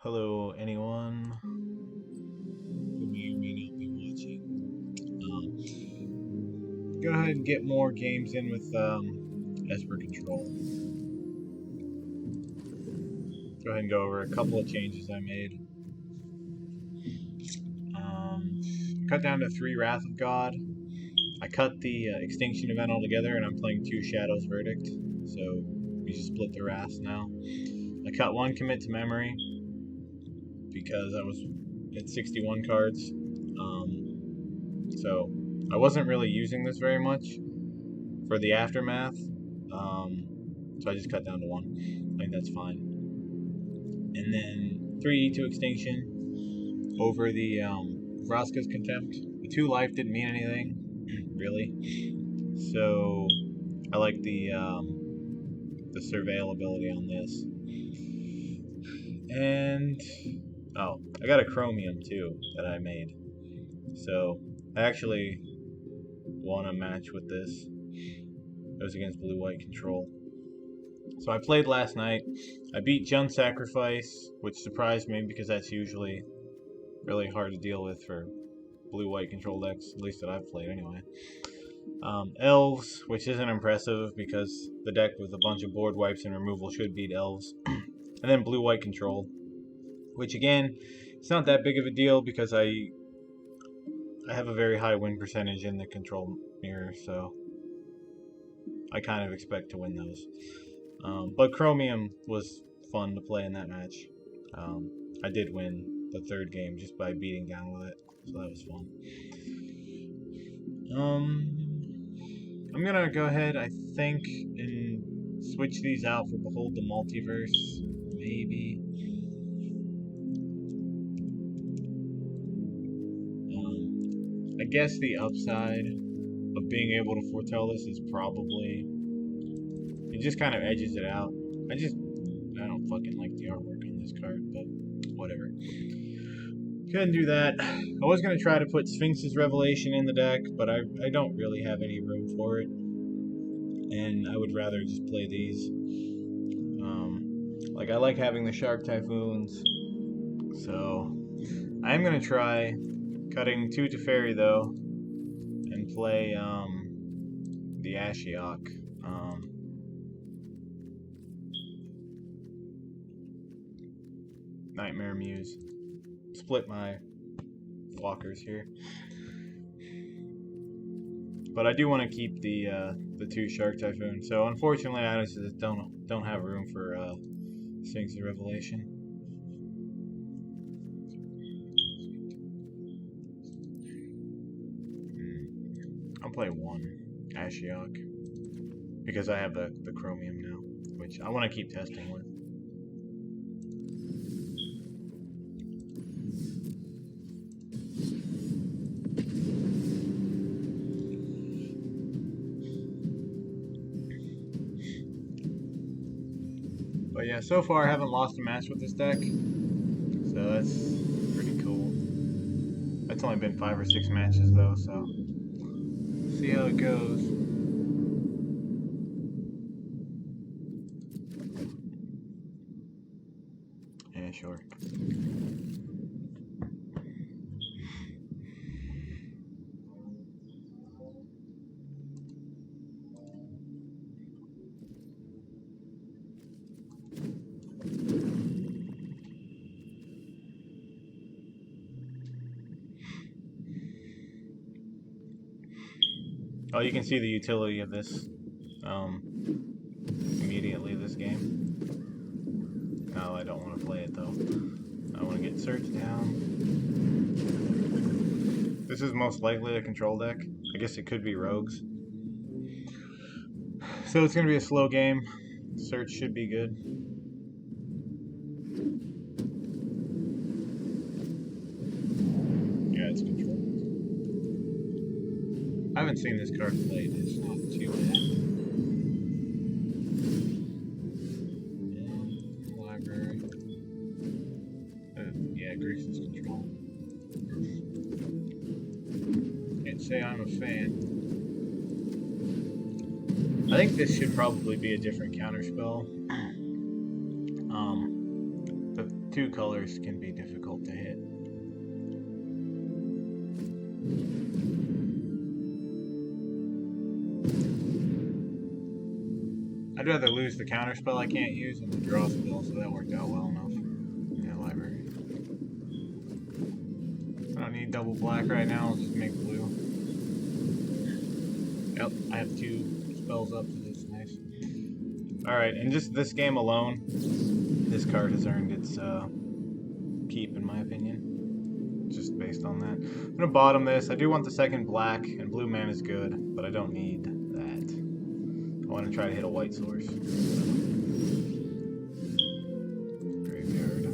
Hello, anyone who may or may not be watching. Go ahead and get more games in with Esper Control. Go ahead and go over a couple of changes I made. Cut down to 3 Wrath of God. I cut the Extinction event altogether, and I'm playing 2 Shadows Verdict. So we just split the Wraths now. I cut 1 Commit to Memory because I was at 61 cards. So I wasn't really using this very much for the Aftermath. So I just cut down to 1. I think that's fine. And then 3 E2 Extinction over the Vraska's Contempt. The 2 life didn't mean anything, really. So I like the surveil ability on this. And I got a chromium too that I made. So I actually won a match with this. It was against blue-white control. So I played last night. I beat Jun Sacrifice, which surprised me because that's usually really hard to deal with for blue-white control decks, at least that I've played anyway. Elves, which isn't impressive because the deck with a bunch of board wipes and removal should beat Elves. And then blue-white control, which again, it's not that big of a deal because I have a very high win percentage in the control mirror, so I kind of expect to win those. But Chromium was fun to play in that match. I did win the 3rd game just by beating down with it, so that was fun. I'm gonna go ahead, I think, and switch these out for Behold the Multiverse, maybe. I guess the upside of being able to foretell this is probably it just kind of edges it out. I don't fucking like the artwork on this card, but whatever. Couldn't do that. I was gonna try to put Sphinx's Revelation in the deck, but I don't really have any room for it, and I would rather just play these. Like I like having the Shark Typhoons, so I am gonna try cutting 2 Teferi though, and play the Ashiok. Nightmare Muse. Split my walkers here, but I do want to keep the 2 Shark Typhoon. So unfortunately, I just don't have room for Sphinx's Revelation. I'll play 1 Ashiok because I have the Chromium now, which I want to keep testing with. But yeah, so far I haven't lost a match with this deck, so that's pretty cool. It's only been 5 or 6 matches though, so see how it goes. Yeah, sure. Oh, you can see the utility of this immediately this game. No, I don't want to play it though. I want to get Search down. This is most likely a control deck. I guess it could be Rogues. So it's going to be a slow game. Search should be good. Yeah, it's control. I haven't seen this card played. It's not too bad. Library. Yeah, Grixis control. Can't say I'm a fan. I think this should probably be a different counterspell. The 2 two colors can be difficult to hit. I'd rather lose the counter spell I can't use than the draw spell, so that worked out well enough. Yeah, library. I don't need double black right now, I'll just make blue. Yep, I have two spells up, so that's nice. Alright, and just this game alone, this card has earned its keep, in my opinion. Just based on that. I'm gonna bottom this. I do want the second black, and blue mana is good, but I don't need that. I want to try to hit a white source. Graveyard.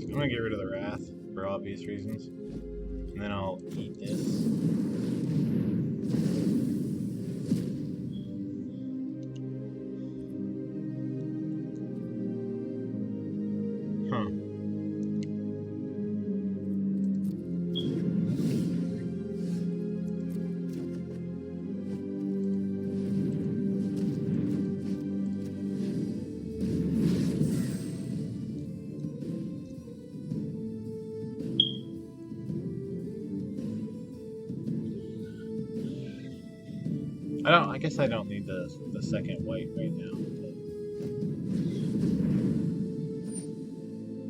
I'm gonna get rid of the Wrath for obvious reasons, and then I'll eat this. Huh. I guess I don't need the second white right now.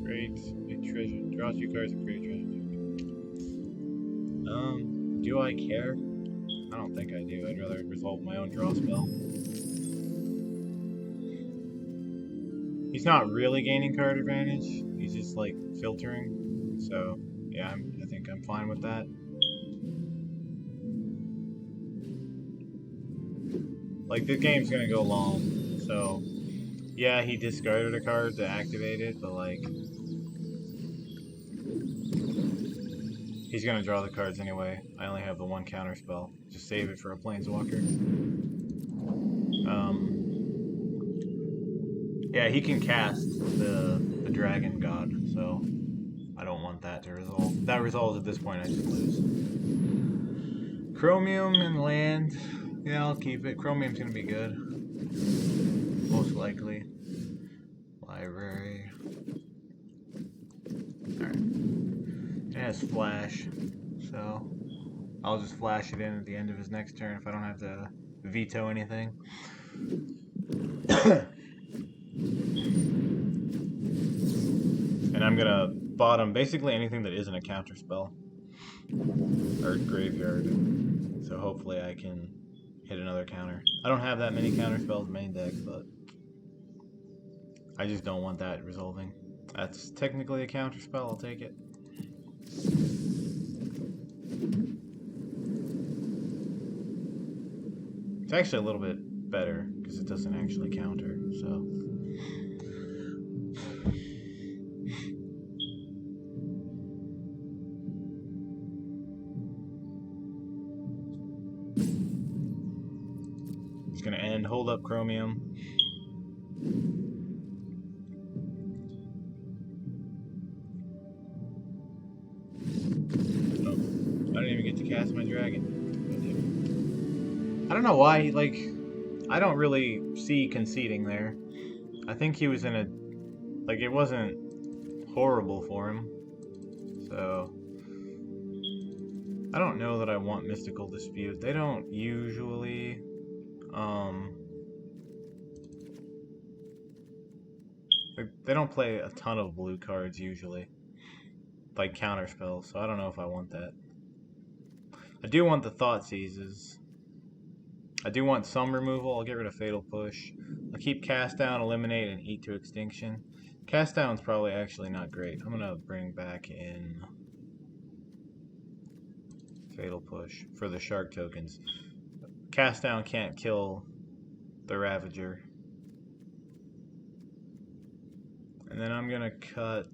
Great, a treasure. Draw 2 cards and create a treasure. Do I care? I don't think I do. I'd rather resolve my own draw spell. He's not really gaining card advantage. He's just like filtering. So yeah, I think I'm fine with that. Like, the game's gonna go long, so yeah, he discarded a card to activate it, but like, he's gonna draw the cards anyway. I only have the one counter spell. Just save it for a planeswalker. Yeah, he can cast the dragon god, so I don't want that to resolve. If that resolves at this point, I just lose. Chromium and land. Yeah, I'll keep it. Chromium's gonna be good. Most likely. Library. Alright. It has flash, so I'll just flash it in at the end of his next turn if I don't have to veto anything. And I'm gonna bottom basically anything that isn't a counter spell. Or graveyard. So hopefully I can hit another counter. I don't have that many counter spells in main deck, but I just don't want that resolving. That's technically a counter spell, I'll take it. It's actually a little bit better, because it doesn't actually counter, so. It's gonna end, hold up Chromium. I didn't even get to cast my dragon. I don't know why, like, I don't really see conceding there. I think he was in a, like, it wasn't horrible for him. So, I don't know that I want Mystical Dispute. They don't usually, they don't play a ton of blue cards usually. Like counter spells, so I don't know if I want that. I do want the Thoughtseizes. I do want some removal. I'll get rid of Fatal Push. I'll keep Cast Down, Eliminate, and Eat to Extinction. Cast Down's probably actually not great. I'm gonna bring back in Fatal Push for the Shark tokens. Cast Down can't kill the Ravager. And then I'm gonna cut.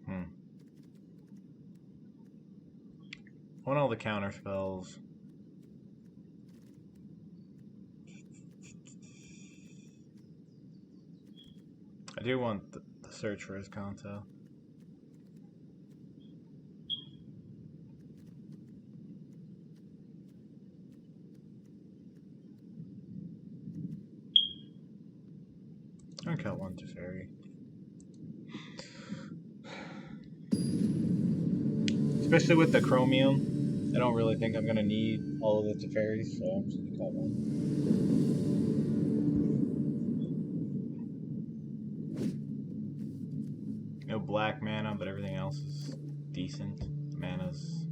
I want all the counter spells. I do want the search for his Kanto. I'll cut one Teferi. Especially with the chromium, I don't really think I'm gonna need all of the Teferis, so I'm just gonna cut one. No black mana, but everything else is decent. Mana's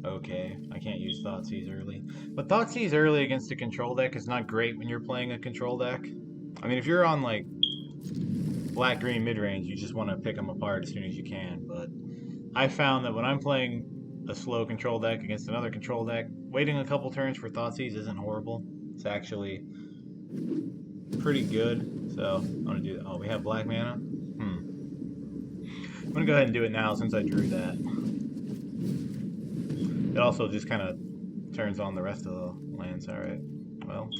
okay. I can't use Thoughtseize early. But Thoughtseize early against a control deck is not great when you're playing a control deck. I mean, if you're on, like, black-green mid-range, you just want to pick them apart as soon as you can. But I found that when I'm playing a slow control deck against another control deck, waiting a couple turns for Thoughtseize isn't horrible. It's actually pretty good. So I'm going to do that. Oh, we have black mana? I'm going to go ahead and do it now since I drew that. It also just kind of turns on the rest of the lands. Alright. Well,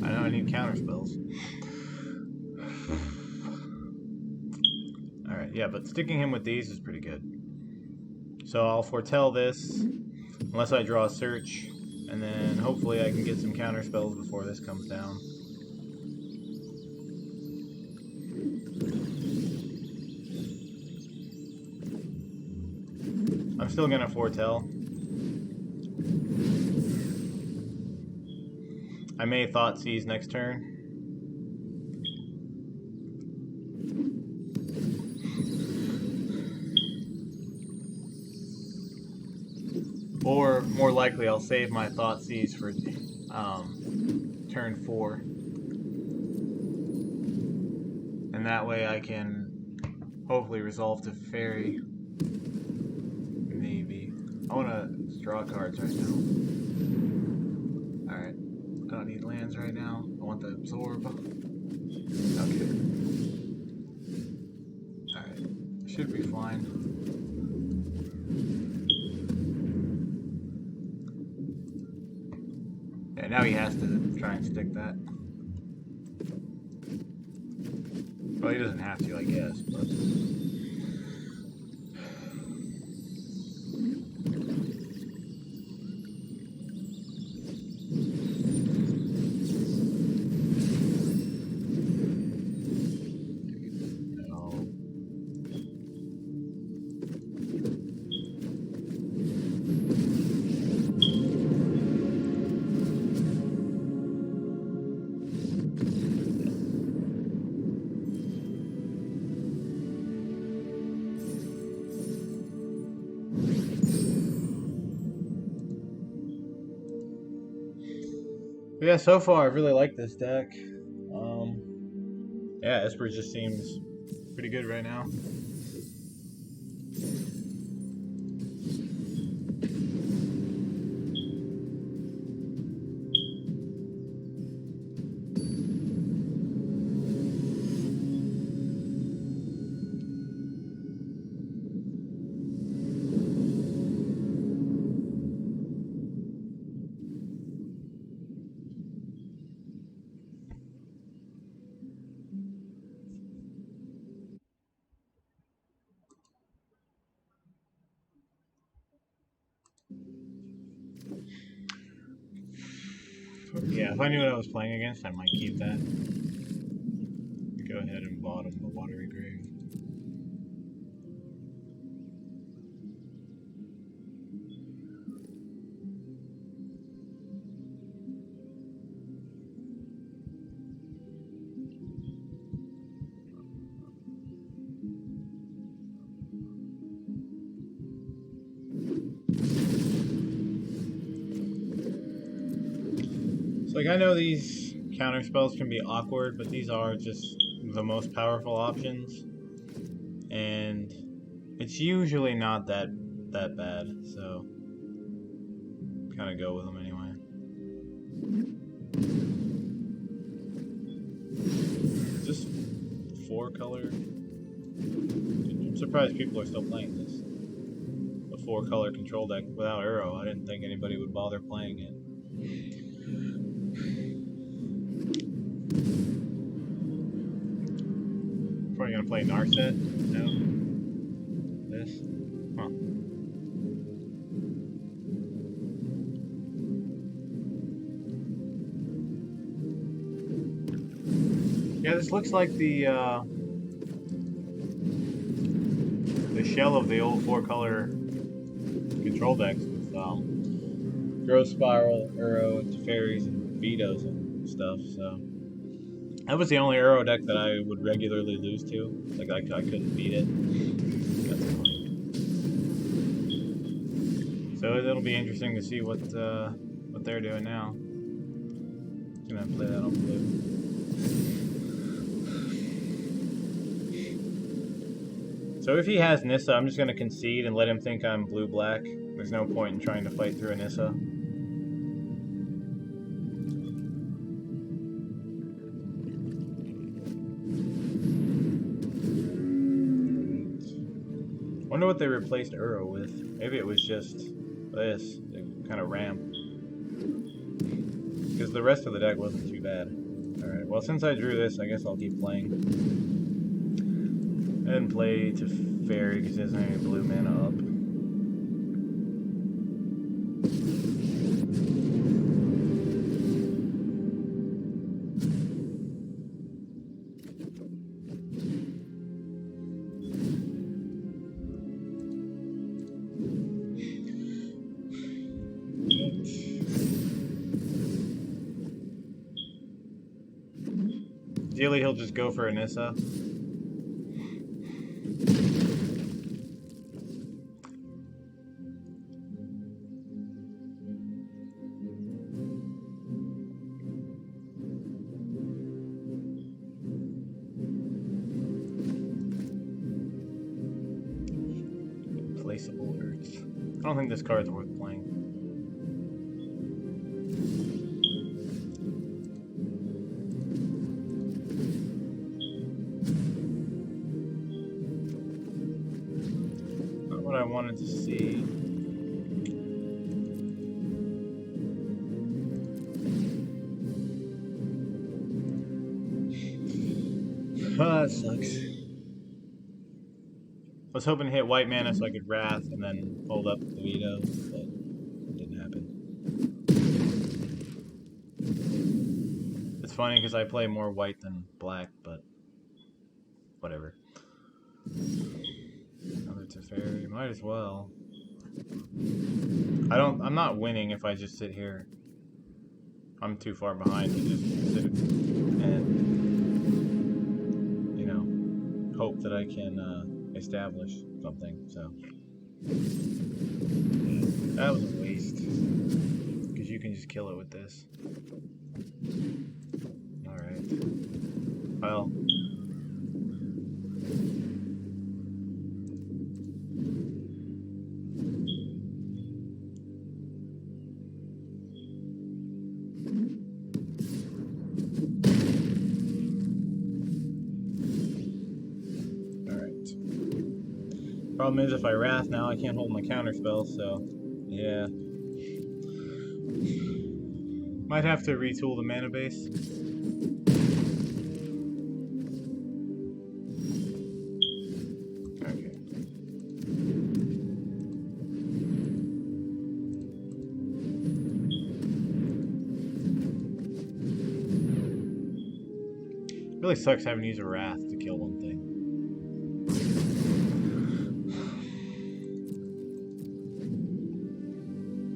I know I need counter spells. Alright, yeah, but sticking him with these is pretty good. So I'll foretell this, unless I draw a search, and then hopefully I can get some counter spells before this comes down. I'm still gonna foretell. I may Thoughtseize next turn. Or, more likely, I'll save my Thoughtseize for turn 4. And that way I can hopefully resolve to Fairy. Maybe. I want to draw cards right now. Alright. I don't need lands right now. I want the Absorb. Okay. Alright. Should be fine. Yeah, now he has to try and stick that. Well, he doesn't have to, I guess, but... Yeah, so far I really like this deck. Yeah, Esper just seems pretty good right now. Yeah, if I knew what I was playing against, I might keep that. Go ahead and bottom the Watery Grave. So, like, I know these counter spells can be awkward, but these are just the most powerful options, and it's usually not that bad. So, kind of go with them anyway. Is this 4-color? I'm surprised people are still playing this. The 4-color control deck without Uro. I didn't think anybody would bother playing it. Probably gonna play Narset? No? This? Huh. Yeah, this looks like the shell of the old 4-color control decks with Growth Spiral, Uro, and Teferis, and Vetoes and stuff, so. That was the only Uro deck that I would regularly lose to. Like, I couldn't beat it. That's funny. So it'll be interesting to see what they're doing now. I'm gonna play that on blue. So if he has Nissa, I'm just gonna concede and let him think I'm blue-black. There's no point in trying to fight through a Nissa. Wonder what they replaced Uro with. Maybe it was just this, kind of ramp. Because the rest of the deck wasn't too bad. Alright, well since I drew this, I guess I'll keep playing. I didn't play Teferi because he doesn't have any blue mana up. Ideally, he'll just go for a Nissa. Placeable Urts. I don't think this card's worth playing. What I wanted to see. Ah, that sucks. I was hoping to hit white mana so I could Wrath and then hold up the Veto, but it didn't happen. It's funny because I play more white than black, but whatever. Another Teferi, might as well. I'm not winning if I just sit here. I'm too far behind to just sit and, you know, hope that I can establish something, so. That was a waste. Because you can just kill it with this. Alright. Well. Problem is, if I Wrath now, I can't hold my counterspell, so yeah. Might have to retool the mana base. Okay. Really sucks having to use a Wrath to kill one thing.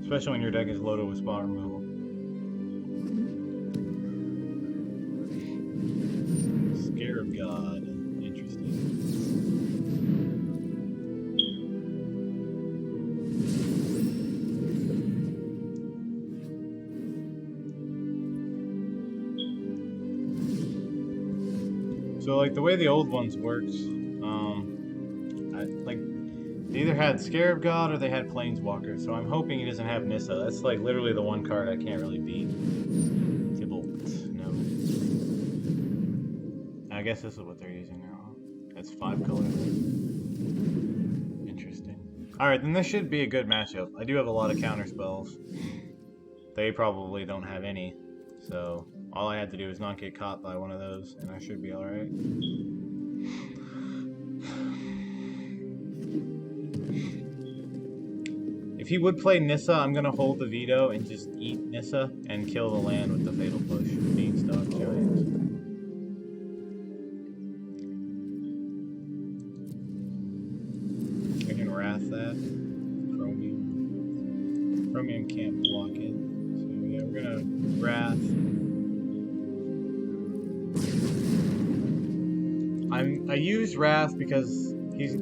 Especially when your deck is loaded with spot removal. Scarab God. Interesting. So like the way the old ones worked, They either had Scarab God or they had Planeswalker, so I'm hoping he doesn't have Nissa. That's like literally the one card I can't really beat. Tibalt, no. I guess this is what they're using now. That's 5 colors. Interesting. Alright, then this should be a good matchup. I do have a lot of counter spells. They probably don't have any. So all I had to do is not get caught by one of those, and I should be alright. If he would play Nissa, I'm gonna hold the veto and just eat Nissa and kill the land with the Fatal Push. Beanstalk Giant. I can Wrath that. Chromium. Chromium can't block it. So yeah, we're gonna Wrath. I use Wrath because he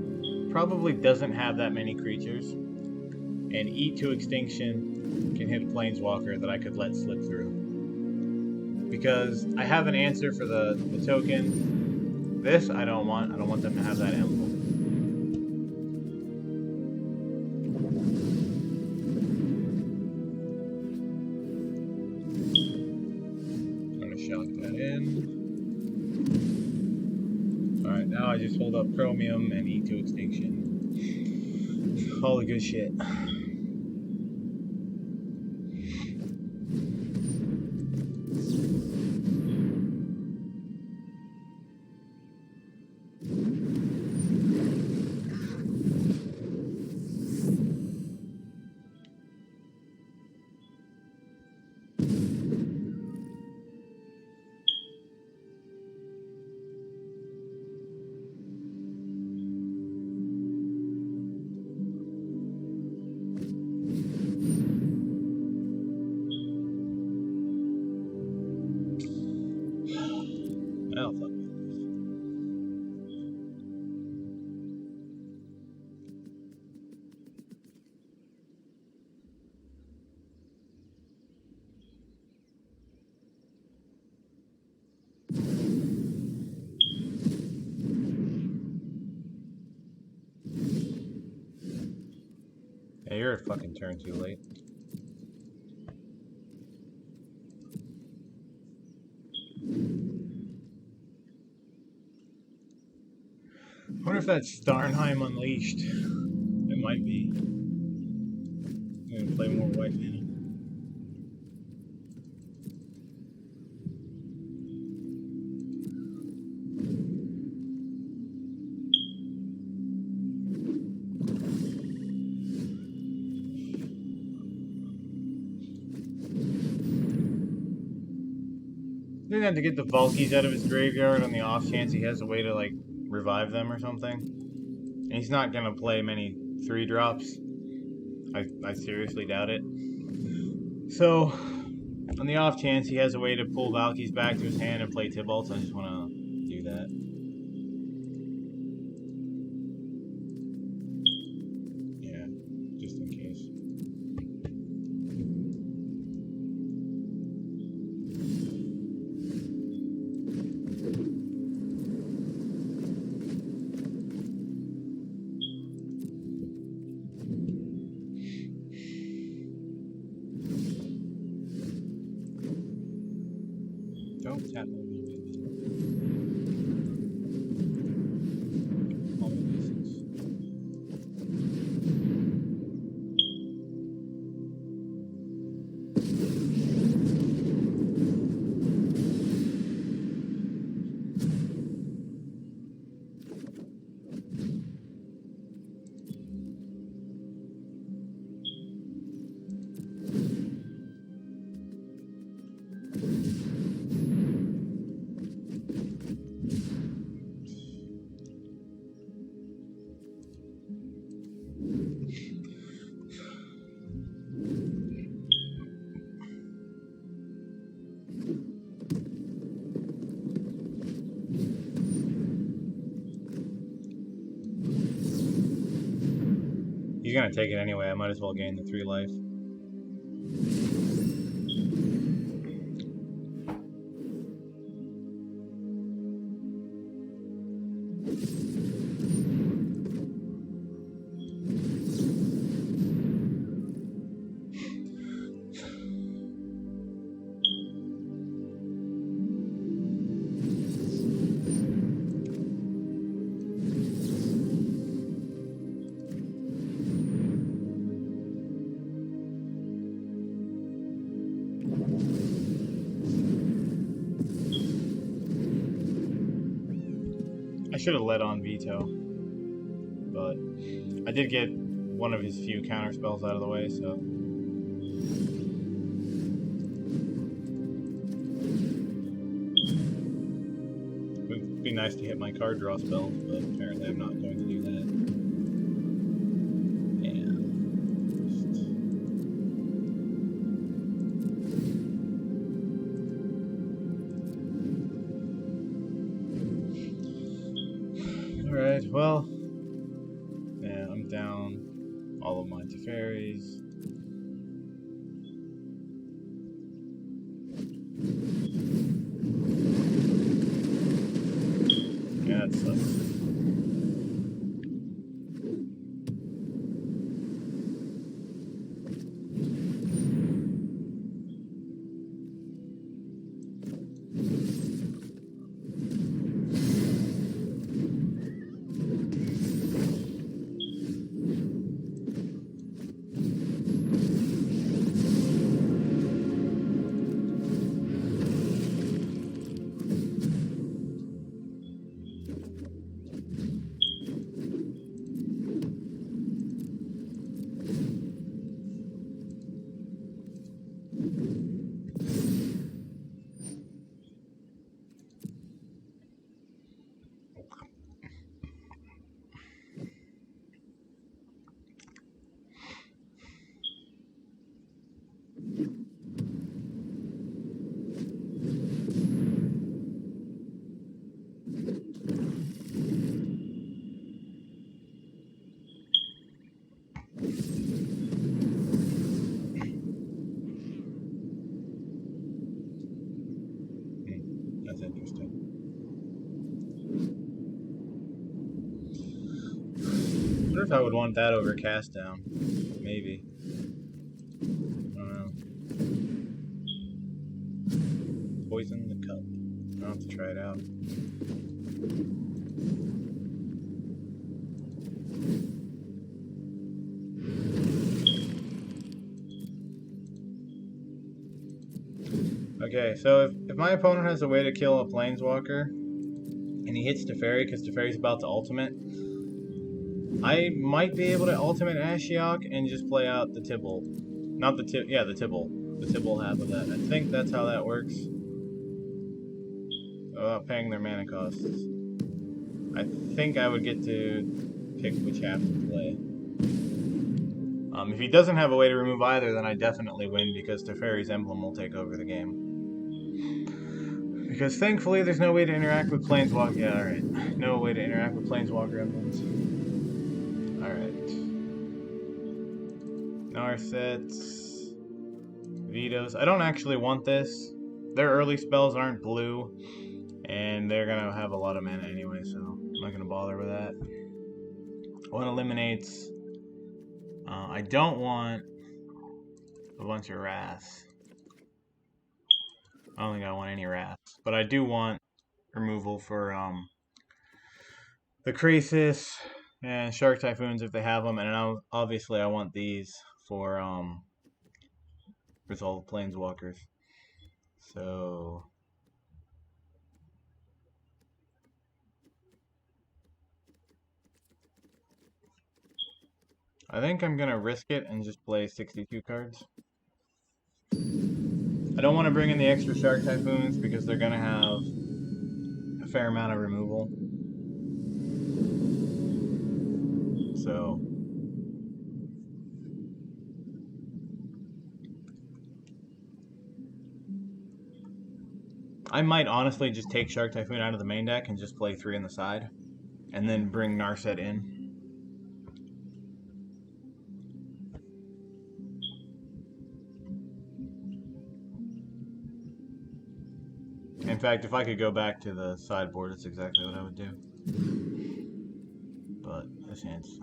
probably doesn't have that many creatures. And Eat to Extinction can hit a Planeswalker that I could let slip through. Because I have an answer for the token. This I don't want. I don't want them to have that emblem. I'm going to shock that in. Alright, now I just hold up Chromium and Eat to Extinction. All the good shit. Oh, fuck. Yeah, you're a fucking turn too late. I wonder if that's Starnheim Unleashed. It might be. I'm gonna play more white mana. He's gonna have to get the Valkies out of his graveyard on the off chance he has a way to, like, revive them or something. And he's not gonna play many 3-drops. I seriously doubt it. So, on the off chance he has a way to pull Valkyries back to his hand and play Tibalt, I just wanna do that. Yeah, just in case. Don't tap on me. All the basics. He's gonna take it anyway. I might as well gain the 3 life. I should have let on veto, but I did get one of his few counter spells out of the way, so. It would be nice to hit my card draw spells, but apparently I'm not going to do that. Alright, well, yeah, I'm down all of my Teferis. Yeah, that sucks. That's interesting. I wonder if I would want that over Cast Down. Maybe. I don't know. Poison the cup. I'll have to try it out. Okay, so if my opponent has a way to kill a Planeswalker, and he hits Teferi because Teferi's about to ultimate, I might be able to ultimate Ashiok and just play out the Tibble. Not the Tibble, yeah, the Tibble. The Tibble half of that. I think that's how that works. Without paying their mana costs. I think I would get to pick which half to play. If he doesn't have a way to remove either, then I definitely win because Teferi's Emblem will take over the game. Because thankfully there's no way to interact with Planeswalker. Yeah, alright. No way to interact with Planeswalker Emblems. Alright. Narsets. Vetoes. I don't actually want this. Their early spells aren't blue. And they're gonna have a lot of mana anyway, so I'm not gonna bother with that. One eliminates. I don't want a bunch of Wraths. I don't think I want any Wraths. But I do want removal for the Crisis and Shark Typhoons if they have them. And obviously I want these for Resolve Planeswalkers. So I think I'm gonna risk it and just play 62 cards. I don't want to bring in the extra Shark Typhoons because they're gonna have a fair amount of removal. So I might honestly just take Shark Typhoon out of the main deck and just play 3 on the side. And then bring Narset in. In fact, if I could go back to the sideboard, that's exactly what I would do. But this hand's...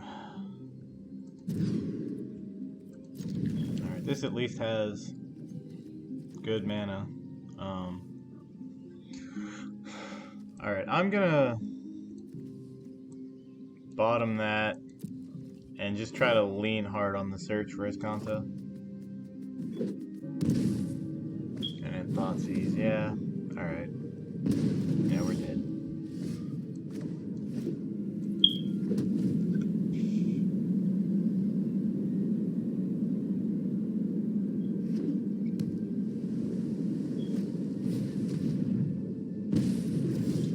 Alright, this at least has good mana. Alright, I'm gonna bottom that and just try to lean hard on the search for Escanta. Thoughtseize, yeah. Alright. Yeah, we're dead.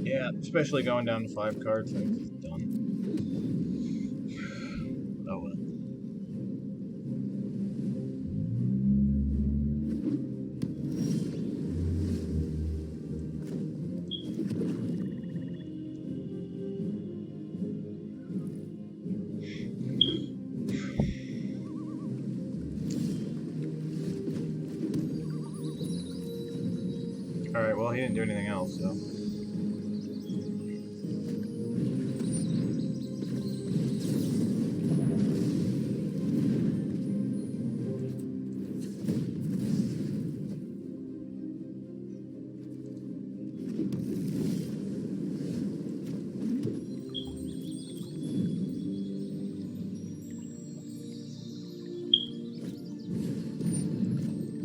Yeah, especially going down to 5 cards, I'm just done. Oh well. Alright, well, he didn't do anything else, so.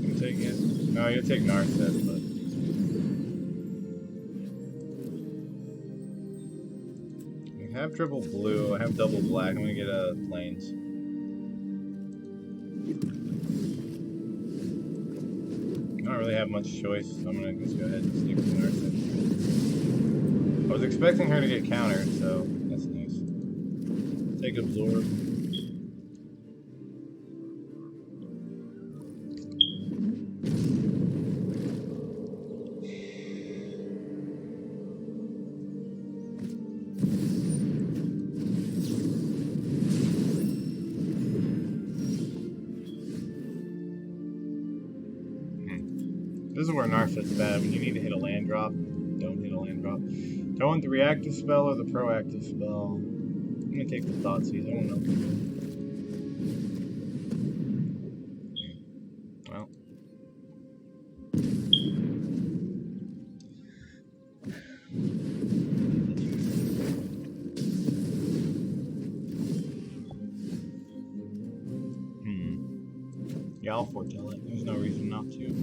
You take it? No, you take Narset, but. I have triple blue, I have double black, I'm gonna get planes. I don't really have much choice, so I'm gonna just go ahead and stick with Narset. I was expecting her to get countered, so that's nice. Take Absorb. This is where Narset's bad. When you need to hit a land drop, don't hit a land drop. Do I want the reactive spell or the proactive spell? I'm gonna take the Thoughtseize. I don't know. Well. Yeah, I'll foretell it. There's no reason not to.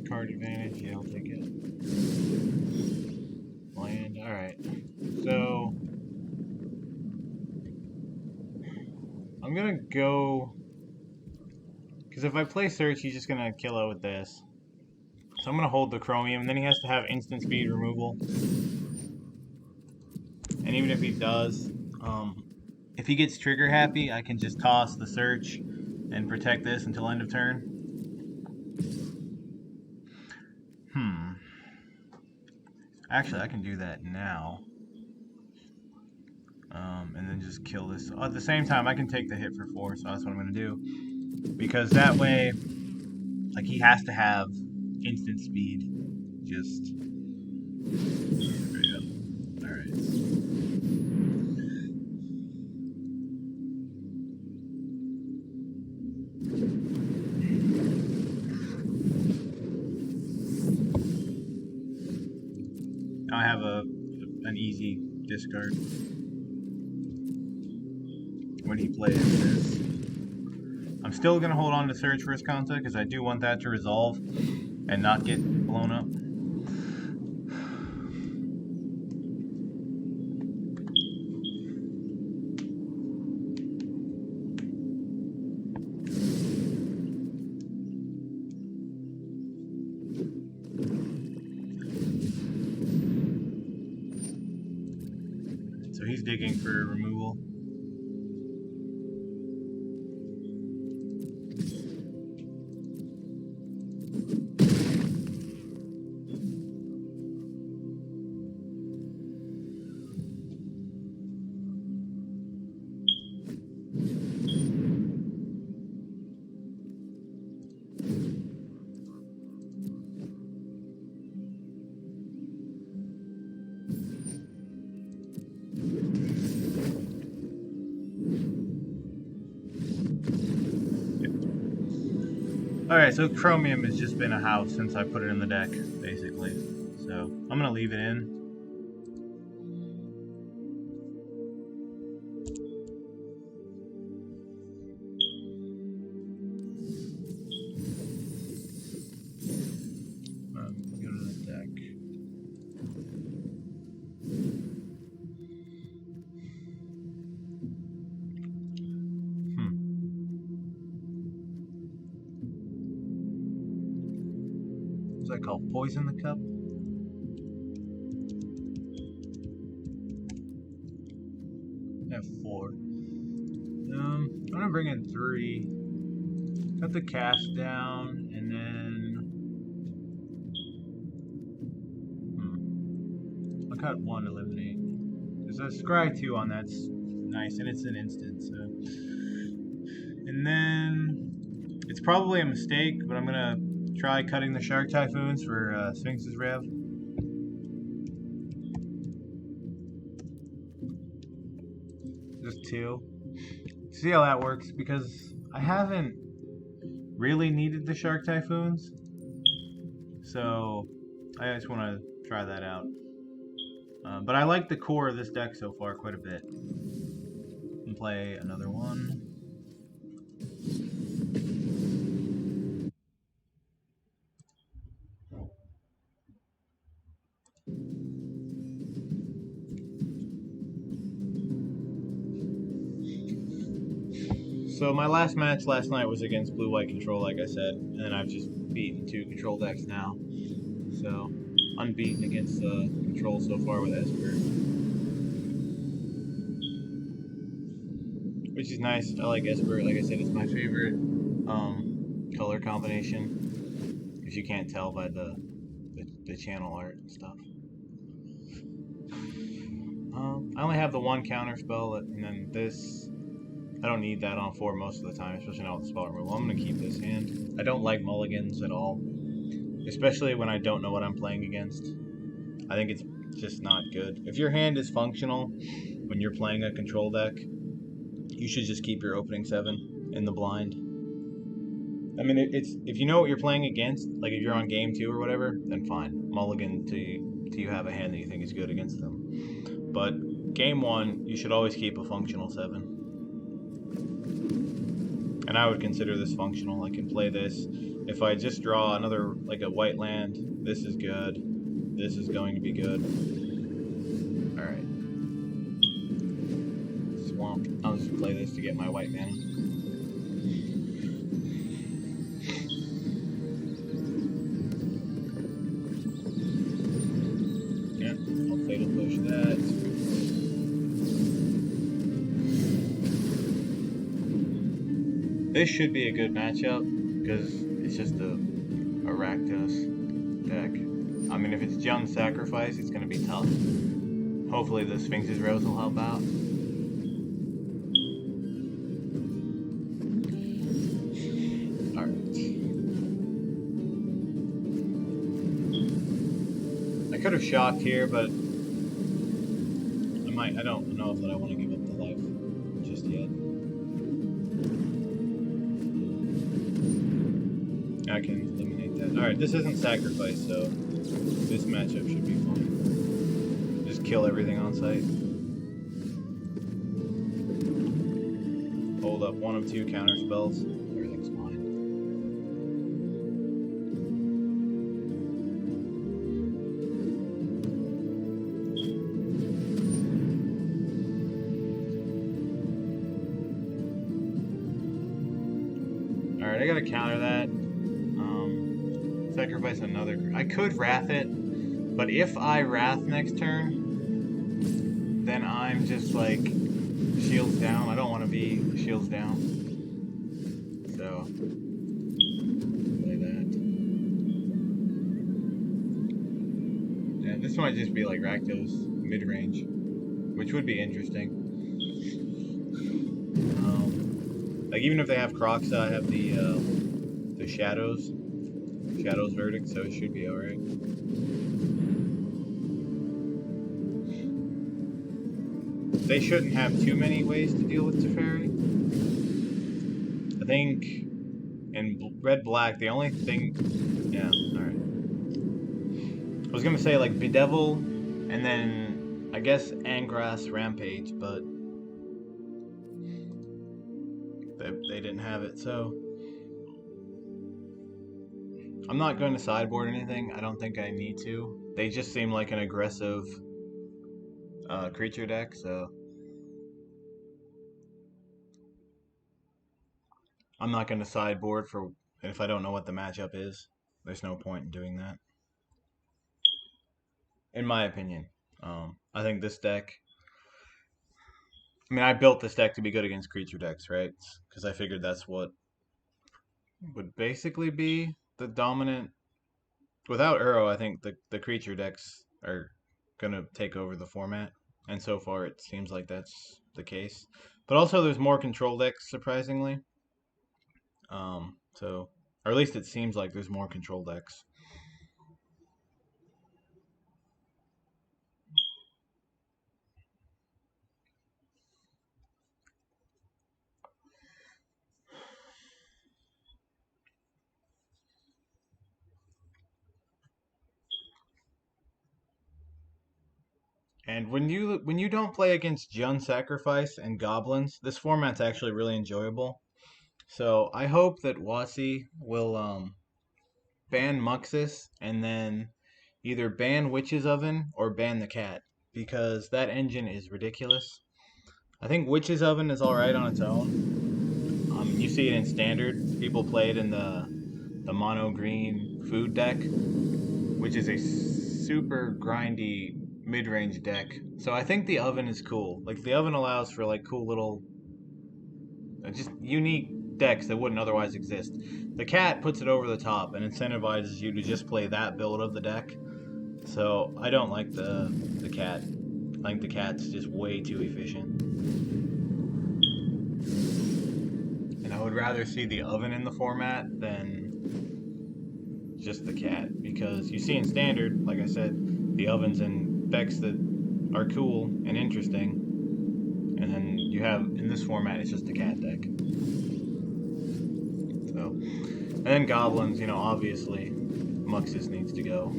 Card advantage, yeah, I'll take it. Land, alright. So I'm gonna go, because if I play Search, he's just gonna kill it with this. So I'm gonna hold the Chromium, and then he has to have instant speed removal. And even if he does, if he gets trigger happy, I can just toss the Search and protect this until end of turn. Actually, I can do that now. And then just kill this. At the same time, I can take the hit for 4, so that's what I'm going to do. Because that way, like, he has to have instant speed. Just... Alright. Now I have an easy discard. When he plays this. I'm still going to hold on to Search for his contact, because I do want that to resolve and not get blown up. So he's digging for removal. Alright, so Chromium has just been a house since I put it in the deck, basically. So, I'm gonna leave it in. Go to the deck. What's that called? Poison the Cup? I have 4. I'm gonna bring in 3. Cut the cast down, and then I'll cut 1, eliminate. There's a scry 2 on that's nice, and it's an instant, so. And then it's probably a mistake, but I'm gonna try cutting the Shark Typhoons for Sphinx's Rev. Just 2. See how that works, because I haven't really needed the Shark Typhoons, so I just want to try that out. But I like the core of this deck so far quite a bit. And play another one. So my last match last night was against Blue-White Control, like I said, and I've just beaten 2 Control decks now. So, unbeaten against Control so far with Esper. Which is nice. I like Esper. Like I said, it's my favorite color combination. If you can't tell by the channel art and stuff. I only have the 1 counter spell, and then this. I don't need that on 4 most of the time, especially not with the spell removal. I'm going to keep this hand. I don't like mulligans at all, especially when I don't know what I'm playing against. I think it's just not good. If your hand is functional when you're playing a control deck, you should just keep your opening 7 in the blind. I mean, it's if you know what you're playing against, like if you're on game 2 or whatever, then fine. Mulligan till you have a hand that you think is good against them. But game 1, you should always keep a functional 7. And I would consider this functional. I can play this. If I just draw another, like a white land, this is good. This is going to be good. Alright. Swamp. I'll just play this to get my white mana. Yeah, I'll Fatal Push that. This should be a good matchup, because it's just a Rakdos deck. I mean, if it's Jund Sacrifice, it's going to be tough. Hopefully the Sphinx's Rose will help out. Alright. I could have shocked here, but I don't know that I want to give up the life just yet. I can eliminate that. Alright, this isn't sacrifice, so this matchup should be fine. Just kill everything on sight. Hold up 1 of 2 counter spells. Everything's fine. Alright, I gotta counter that. Sacrifice another. I could Wrath it, but if I Wrath next turn, then I'm just like shields down. I don't want to be shields down. So, play that. Yeah, this might just be like Rakdos mid-range, which would be interesting. Like even if they have Croxa, I have the Shadow's Verdict, so it should be alright. They shouldn't have too many ways to deal with Teferi. I think in red black, the only thing, yeah, all right. I was gonna say like Bedevil, and then I guess Angras Rampage, but they didn't have it, so I'm not going to sideboard anything. I don't think I need to. They just seem like an aggressive creature deck, so I'm not going to sideboard for if I don't know what the matchup is. There's no point in doing that, in my opinion. I think this deck. I mean, I built this deck to be good against creature decks, right? Because I figured that's what would basically be the dominant. Without Uro, I think the creature decks are gonna take over the format, and so far it seems like that's the case. But also, there's more control decks, surprisingly. So, or at least it seems like there's more control decks. And when you don't play against Jund Sacrifice and Goblins, this format's actually really enjoyable. So I hope that Wasi will ban Muxus and then either ban Witch's Oven or ban the cat because that engine is ridiculous. I think Witch's Oven is alright on its own. You see it in standard. People play it in the mono green food deck, which is a super grindy mid range deck. So I think the oven is cool. Like the oven allows for like cool little, just unique decks that wouldn't otherwise exist. The cat puts it over the top and incentivizes you to just play that build of the deck. So I don't like the cat. I think the cat's just way too efficient. And I would rather see the oven in the format than just the cat, because you see in standard, like I said, the ovens in decks that are cool and interesting, and then you have in this format it's just a cat deck. So, and then goblins, obviously Muxus needs to go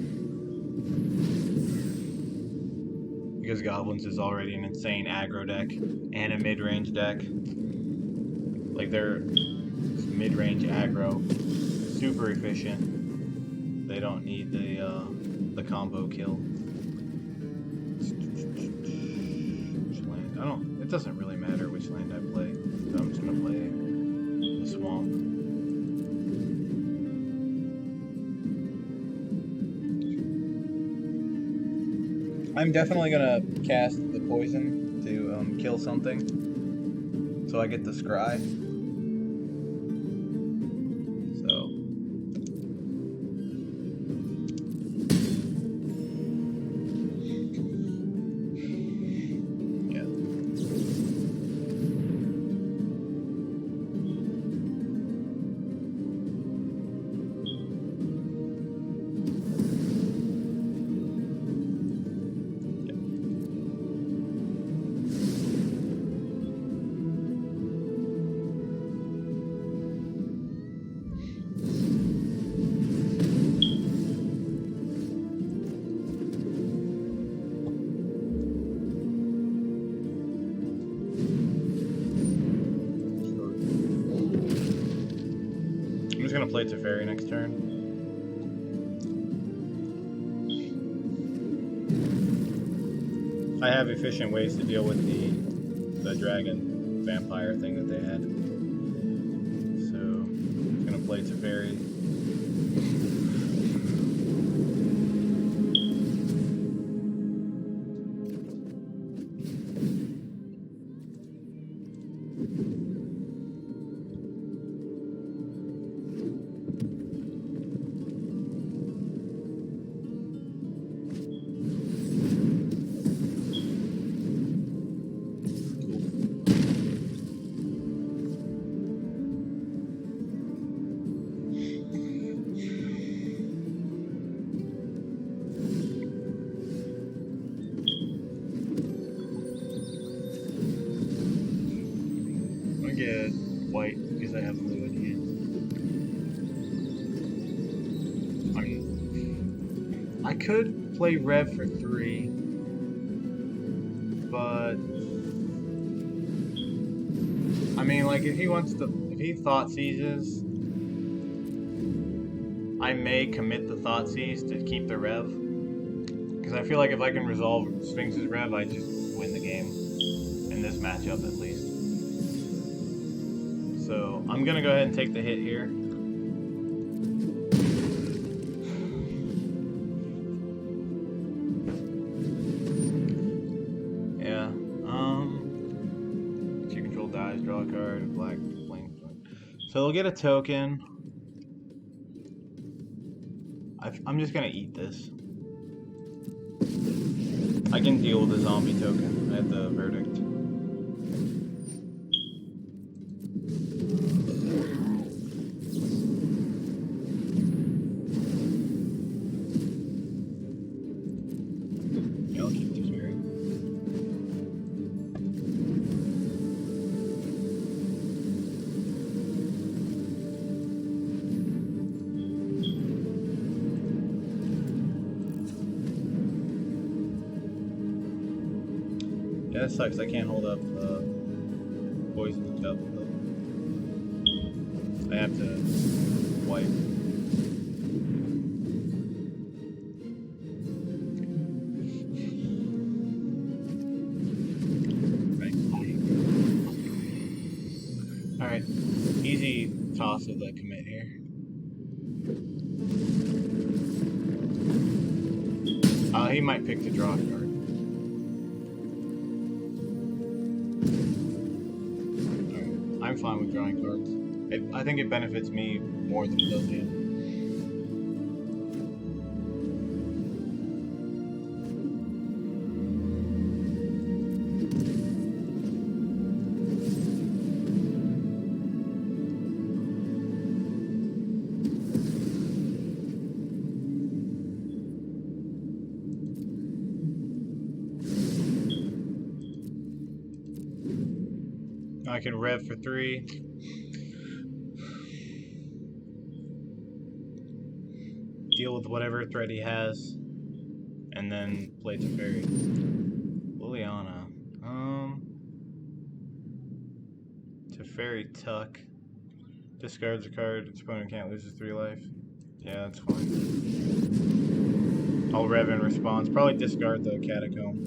because goblins is already an insane aggro deck and a mid-range deck. Like they're mid-range aggro, super efficient. They don't need the combo kill. Which land? It doesn't really matter which land I play. So I'm just gonna play the swamp. I'm definitely gonna cast the poison to kill something, so I get the scry. Gonna play Teferi next turn. I have efficient ways to deal with the dragon vampire thing that they had. So I'm gonna play Teferi. I could play Rev for 3, but I mean, like, if he thought seizes, I may commit the thought seize to keep the Rev, because I feel like if I can resolve Sphinx's Rev, I just win the game in this matchup at least. So I'm gonna go ahead and take the hit here. Yeah. Two control dies, draw a card, black flame. So they'll get a token. I'm just gonna eat this. I can deal with the zombie token. I have the verdict. Yeah, I'll keep this very. Yeah, that sucks. I can't hold up poison cup. I have to wipe. Alright, easy toss of the commit here. He might pick to draw a card. Alright, I'm fine with drawing cards. I think it benefits me more than it does him. I can rev for 3. Deal with whatever threat he has. And then play Teferi. Liliana. Teferi Tuck. Discards a card. Its opponent can't lose his 3 life. Yeah, that's fine. I'll rev in response. Probably discard the Catacomb.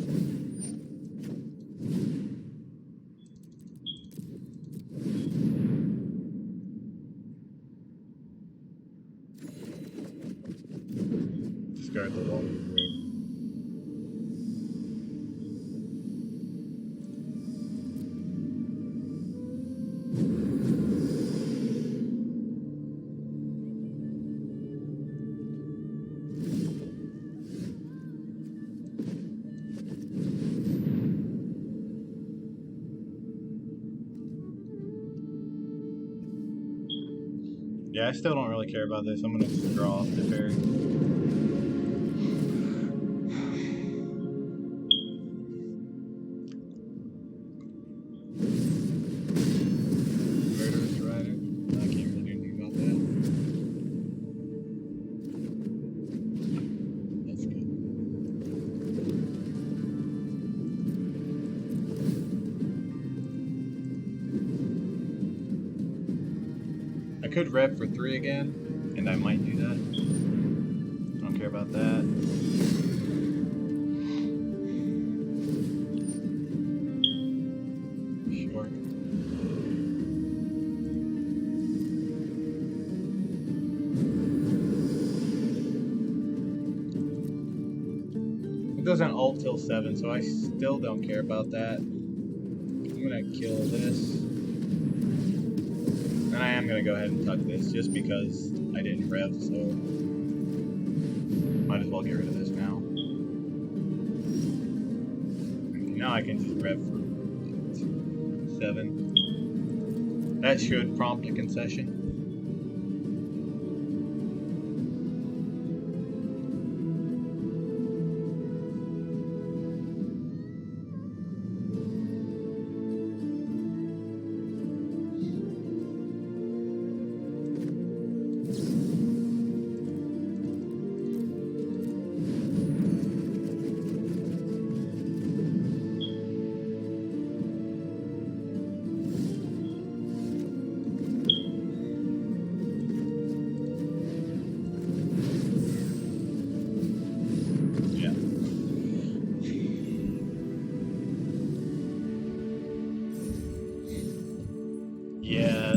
Discard the wall. Yeah, I still don't really care about this. I'm gonna just draw off the fairy. Murderous Rider. I can't really do anything about that. That's good. I could rev for 3 again, and I might do that. I don't care about that. Sure. It doesn't ult till 7, so I still don't care about that. I'm gonna kill this. And I am going to go ahead and tuck this just because I didn't rev, so might as well get rid of this now. Now I can just rev for 7. That should prompt a concession.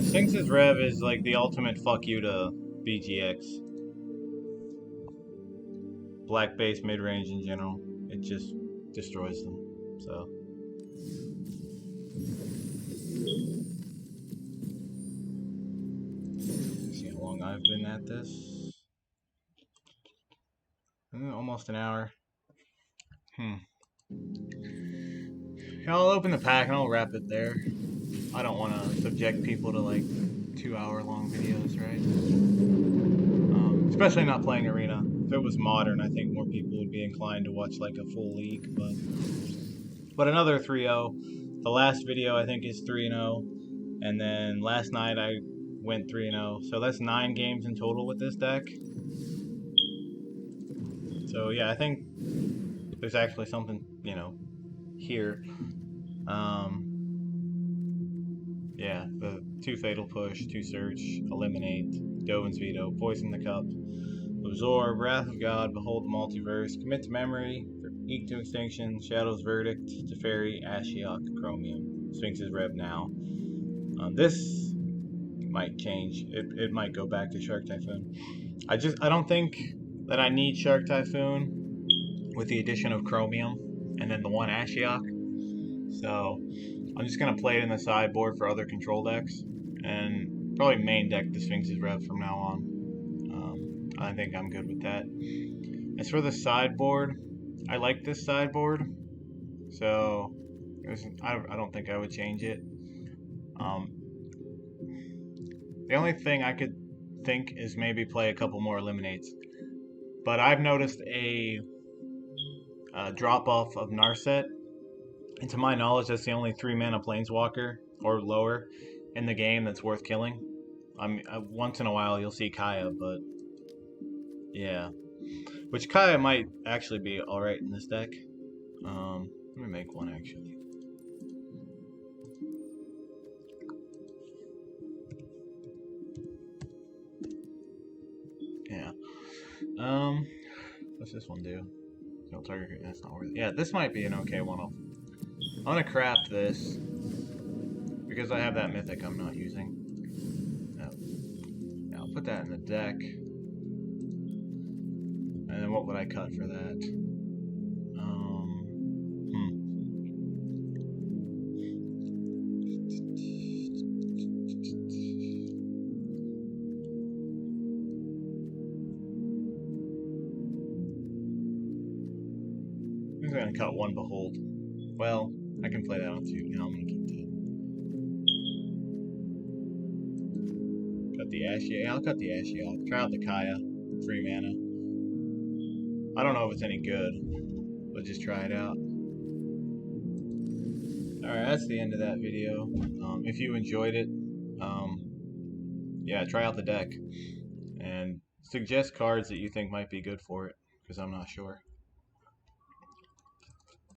Sphinx's Rev is like the ultimate fuck you to BGX. Black base mid range in general. It just destroys them. So. See how long I've been at this. Almost an hour. I'll open the pack and I'll wrap it there. I don't want to subject people to like 2-hour long videos, right? Especially not playing Arena. If it was modern, I think more people would be inclined to watch like a full league. But another 3-0. The last video I think is 3-0, and then last night I went 3-0. So that's 9 games in total with this deck. So yeah, I think there's actually something, you know, here. Yeah, the 2 Fatal Push, 2 Search, Eliminate, Dovin's Veto, Poison the Cup, Absorb, Wrath of God, Behold the Multiverse, Commit to Memory, Eke to Extinction, Shadow's Verdict, Teferi, Ashiok, Chromium, Sphinx's Rev now. This might change. It might go back to Shark Typhoon. I don't think that I need Shark Typhoon with the addition of Chromium and then the 1 Ashiok. So I'm just going to play it in the sideboard for other control decks and probably main deck the Sphinx's Rev from now on. I think I'm good with that. As for the sideboard, I like this sideboard, so I don't think I would change it. The only thing I could think is maybe play a couple more Eliminates. But I've noticed a drop-off of Narset. And to my knowledge, that's the only 3-mana Planeswalker or lower in the game that's worth killing. Once in a while you'll see Kaya, but yeah. Which Kaya might actually be alright in this deck. Let me make one actually. Yeah. What's this one do? No target. That's not worth it. Yeah, this might be an okay one-off. I'm gonna craft this because I have that mythic I'm not using. Now I'll put that in the deck. And then what would I cut for that? I'm gonna cut 1 Behold. Well, I can play that on 2. No, I'm gonna keep that. Cut the Ashiok. Yeah, I'll cut the Ashiok. Try out the Kaya. 3 mana. I don't know if it's any good, but just try it out. Alright, that's the end of that video. If you enjoyed it, yeah, try out the deck. And suggest cards that you think might be good for it, because I'm not sure.